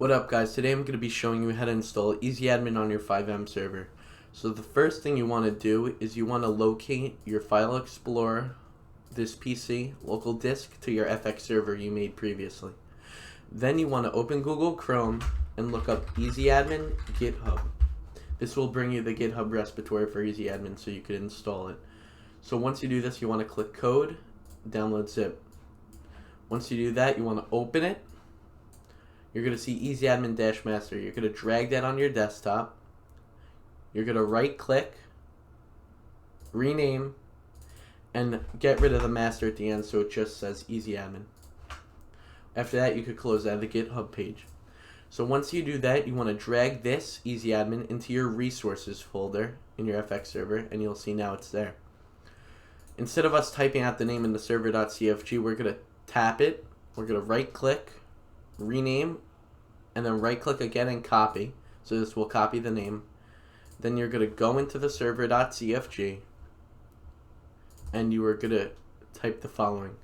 What up guys, today I'm going to be showing you how to install EasyAdmin on your FiveM server. So the first thing you want to do is you want to locate your File Explorer, this PC, local disk to your FX server you made previously. Then you want to open Google Chrome and look up EasyAdmin GitHub. This will bring you the GitHub repository for EasyAdmin so you can install it. So once you do this, you want to click Code, Download Zip. Once you do that, you want to open it. You're going to see EasyAdmin-Master. You're going to drag that on your desktop. You're going to right-click, rename, and get rid of the master at the end so it just says EasyAdmin. After that, you could close out of the GitHub page. So once you do that, you want to drag this EasyAdmin into your resources folder in your FX server, and you'll see now it's there. Instead of us typing out the name in the server.cfg, we're going to tap it. We're going to right-click, rename, and then right click again and copy. So this will copy the name. Then you're going to go into the server.cfg and you are going to type the following: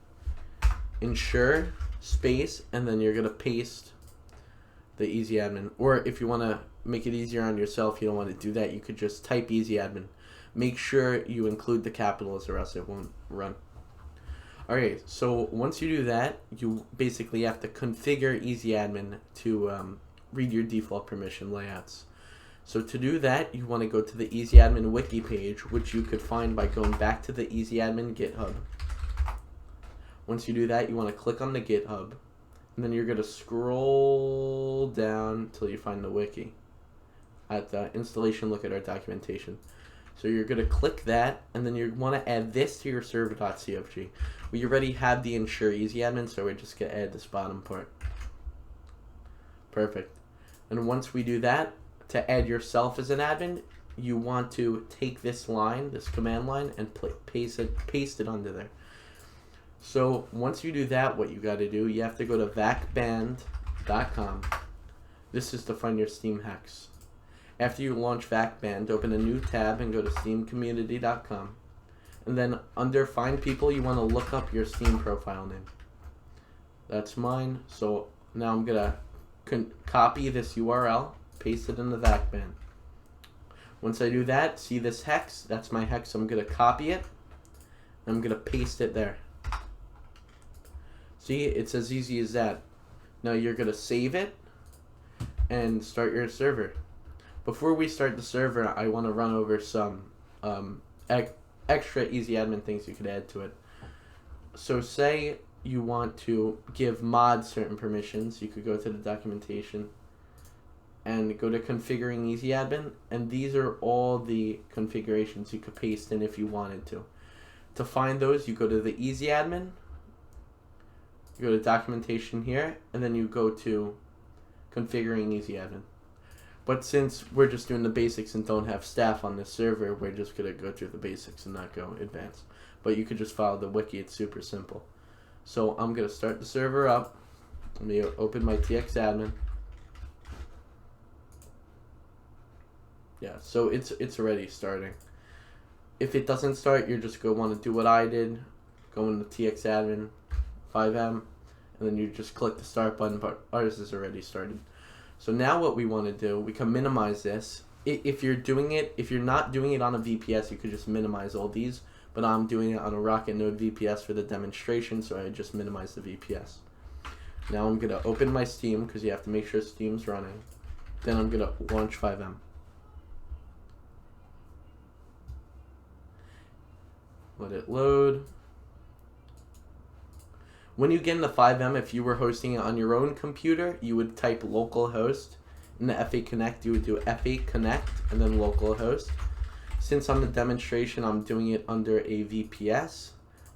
ensure space, and then you're going to paste the EasyAdmin. Or if you want to make it easier on yourself, you don't want to do that, you could just type EasyAdmin. Make sure you include the capitals or else it won't run. Alright, so once you do that, you basically have to configure EasyAdmin to read your default permission layouts. So to do that, you want to go to the EasyAdmin wiki page, which you could find by going back to the EasyAdmin GitHub. Once you do that, you want to click on the GitHub, and then you're going to scroll down till you find the wiki. At the installation, look at our documentation. So you're going to click that, and then you want to add this to your server.cfg. We already have the ensure EasyAdmin, so we're just going to add this bottom part. Perfect. And once we do that, to add yourself as an admin, you want to take this line, this command line, and paste it under there. So once you do that, what you got to do, you have to go to vacband.com. This is to find your Steam hex. After you launch VacBand, open a new tab and go to steamcommunity.com. And then under Find People, you want to look up your Steam profile name. That's mine. So now I'm going to copy this URL, paste it in the VacBand. Once I do that, see this hex? That's my hex. I'm going to copy it. And I'm going to paste it there. See, it's as easy as that. Now you're going to save it and start your server. Before we start the server, I want to run over some extra EasyAdmin things you could add to it. So say you want to give mods certain permissions, you could go to the documentation and go to configuring EasyAdmin, and these are all the configurations you could paste in if you wanted to. To find those, you go to the EasyAdmin, you go to documentation here, and then you go to configuring EasyAdmin. But since we're just doing the basics and don't have staff on this server, we're just going to go through the basics and not go advanced. But you could just follow the wiki, it's super simple. So I'm going to start the server up. Let me open my TXAdmin. Yeah, so it's already starting. If it doesn't start, you're just going to want to do what I did. Go into TXAdmin, FiveM, and then you just click the start button, but ours is already started. So now what we want to do, we can minimize this. If you're not doing it on a VPS, you could just minimize all these, but I'm doing it on a Rocket Node VPS for the demonstration, so I just minimize the VPS. Now I'm going to open my Steam, because you have to make sure Steam's running. Then I'm going to launch FiveM. Let it load. When you get into FiveM, if you were hosting it on your own computer, you would type localhost. In the F8 Connect, you would do F8 Connect and then localhost. Since I'm the demonstration, I'm doing it under a VPS.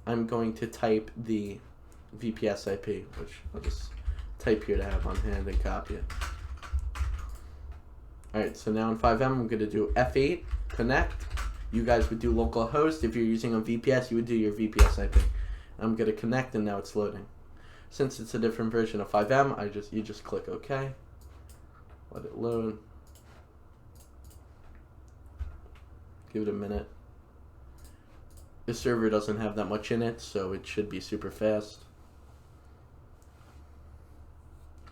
I'm going to type the VPS IP, which I'll just type here to have on hand and copy it. Alright, so now in FiveM, I'm going to do F8 Connect. You guys would do localhost. If you're using a VPS, you would do your VPS IP. I'm going to connect, and now it's loading. Since it's a different version of FiveM, you just click OK. Let it load. Give it a minute. This server doesn't have that much in it, so it should be super fast.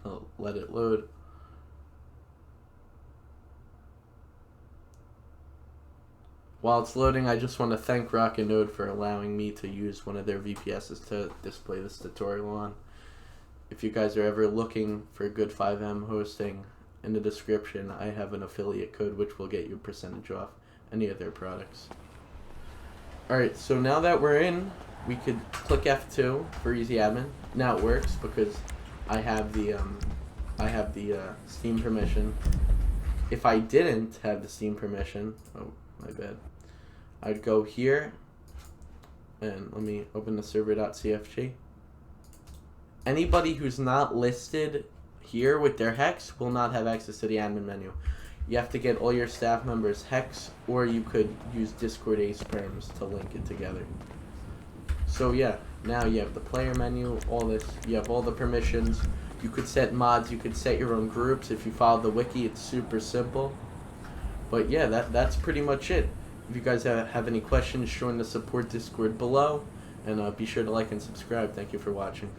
I'll let it load. While it's loading, I just want to thank Rocket Node for allowing me to use one of their VPSs to display this tutorial on. If you guys are ever looking for good FiveM hosting, in the description I have an affiliate code which will get you a percentage off any of their products. Alright, so now that we're in, we could click F2 for EasyAdmin. Now it works because I have the Steam permission. If I didn't have the Steam permission, oh my bad, I'd go here and let me open the server.cfg. Anybody who's not listed here with their hex will not have access to the admin menu. You have to get all your staff members' hex, or you could use Discord Ace Perms to link it together. So yeah, now you have the player menu, all this, you have all the permissions. You could set mods, you could set your own groups. If you follow the wiki, it's super simple. But yeah, that's pretty much it. If you guys have any questions, join the support Discord below, and be sure to like and subscribe. Thank you for watching.